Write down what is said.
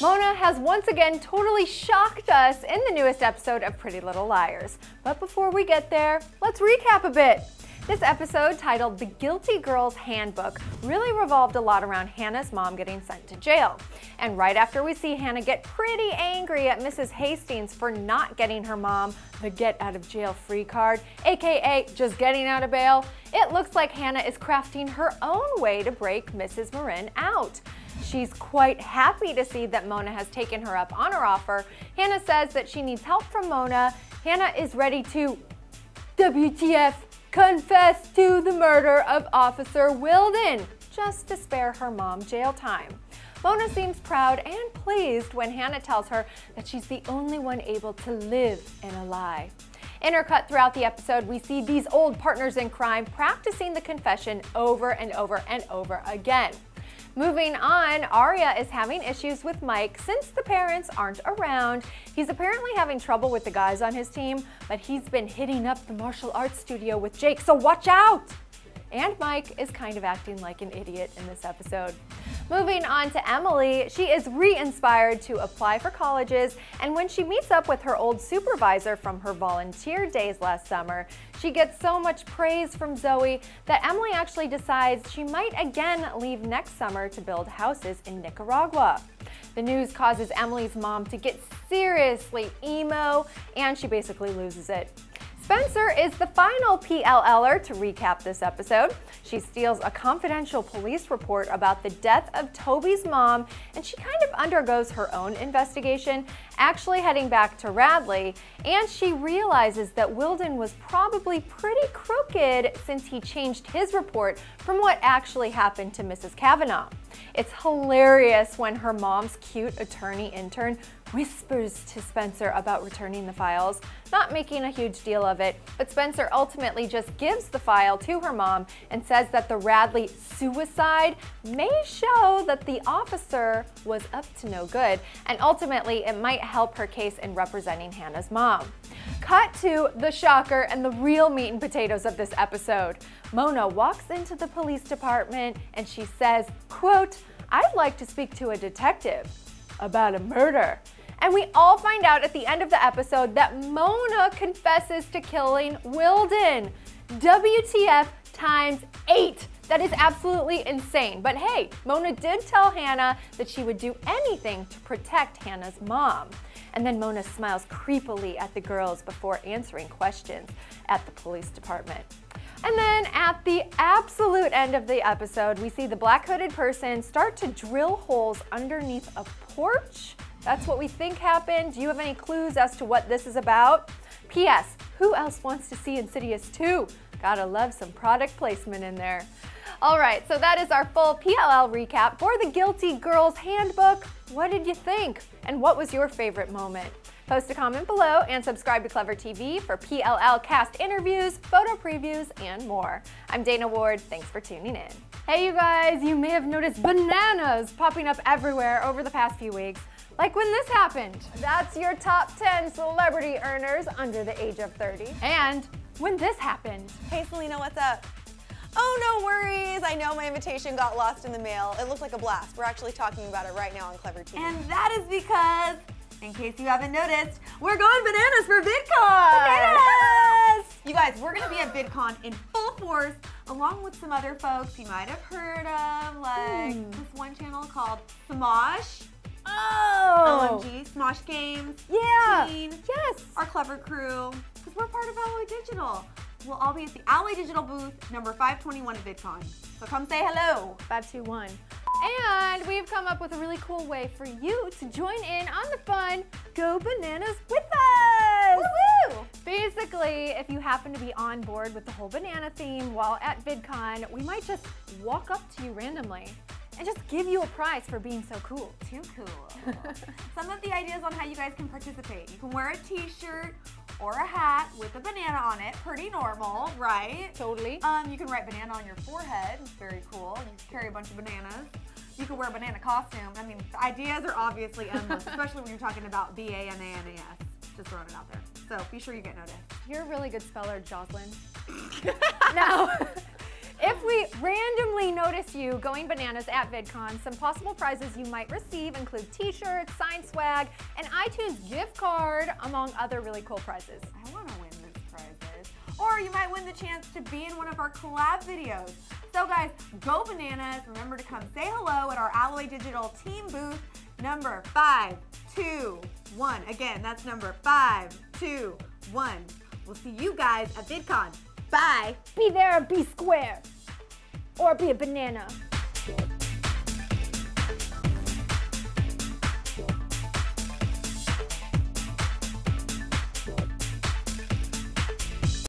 Mona has once again totally shocked us in the newest episode of Pretty Little Liars. But before we get there, let's recap a bit. This episode, titled The Guilty Girl's Handbook, really revolved a lot around Hannah's mom getting sent to jail. And right after we see Hannah get pretty angry at Mrs. Hastings for not getting her mom the get out of jail free card, aka just getting out of bail, it looks like Hannah is crafting her own way to break Mrs. Marin out. She's quite happy to see that Mona has taken her up on her offer. Hannah says that she needs help from Mona. Hannah is ready to WTF confess to the murder of Officer Wilden, just to spare her mom jail time. Mona seems proud and pleased when Hannah tells her that she's the only one able to live in a lie. Intercut throughout the episode, we see these old partners in crime practicing the confession over and over and over again. Moving on, Arya is having issues with Mike since the parents aren't around. He's apparently having trouble with the guys on his team, but he's been hitting up the martial arts studio with Jake, so watch out! And Mike is kind of acting like an idiot in this episode. Moving on to Emily, she is re-inspired to apply for colleges, and when she meets up with her old supervisor from her volunteer days last summer, she gets so much praise from Zoe that Emily actually decides she might again leave next summer to build houses in Nicaragua. The news causes Emily's mom to get seriously emo, and she basically loses it. Spencer is the final PLLer to recap this episode. She steals a confidential police report about the death of Toby's mom, and she kind of undergoes her own investigation, actually heading back to Radley, and she realizes that Wilden was probably pretty crooked since he changed his report from what actually happened to Mrs. Kavanaugh. It's hilarious when her mom's cute attorney intern whispers to Spencer about returning the files, not making a huge deal of it, but Spencer ultimately just gives the file to her mom and says that the Radley suicide may show that the officer was up to no good, and ultimately it might help her case in representing Hannah's mom. Cut to the shocker and the real meat and potatoes of this episode. Mona walks into the police department and she says, quote, "I'd like to speak to a detective about a murder." And we all find out at the end of the episode that Mona confesses to killing Wilden. WTF times 8. That is absolutely insane. But hey, Mona did tell Hannah that she would do anything to protect Hannah's mom. And then Mona smiles creepily at the girls before answering questions at the police department. And then at the absolute end of the episode, we see the black hooded person start to drill holes underneath a porch. That's what we think happened. Do you have any clues as to what this is about? P.S. Who else wants to see Insidious 2? Gotta love some product placement in there. All right, so that is our full PLL recap for The Guilty Girl's Handbook. What did you think? And what was your favorite moment? Post a comment below and subscribe to Clevver TV for PLL cast interviews, photo previews, and more. I'm Dana Ward. Thanks for tuning in. Hey, you guys, you may have noticed bananas popping up everywhere over the past few weeks. Like when this happened. That's your top 10 celebrity earners under the age of 30. And when this happened. Hey Selena, what's up? Oh, no worries. I know my invitation got lost in the mail. It looked like a blast. We're actually talking about it right now on Clevver TV. And that is because, in case you haven't noticed, we're going bananas for VidCon! Bananas! You guys, we're gonna be at VidCon in full force, along with some other folks you might have heard of, like this one channel called Smosh. Oh! OMG, Smosh Games. Yeah! Teen, Yes! our Clevver crew, because we're part of Alloy Digital. We'll all be at the Alloy Digital booth, number 521 at VidCon. So come say hello. 521. And we've come up with a really cool way for you to join in on the fun. Go bananas with us! Woo-woo! Basically, if you happen to be on board with the whole banana theme while at VidCon, we might just walk up to you randomly and just give you a prize for being so cool. Too cool. Some of the ideas on how you guys can participate. You can wear a t-shirt or a hat with a banana on it. Pretty normal, right? Totally. You can write banana on your forehead. Very cool. You can carry a bunch of bananas. You can wear a banana costume. I mean, the ideas are obviously endless, especially when you're talking about B-A-N-A-N-A-S. Just throwing it out there. So be sure you get noticed. You're a really good speller, Jocelyn. Now, If we randomly notice you going bananas at VidCon, some possible prizes you might receive include t-shirts, signed swag, an iTunes gift card, among other really cool prizes. I want to win these prizes. Or you might win the chance to be in one of our collab videos. So guys, go bananas. Remember to come say hello at our Alloy Digital team booth, number 521. Again, that's number 521. We'll see you guys at VidCon. Bye. Be there or be square. Or be a banana.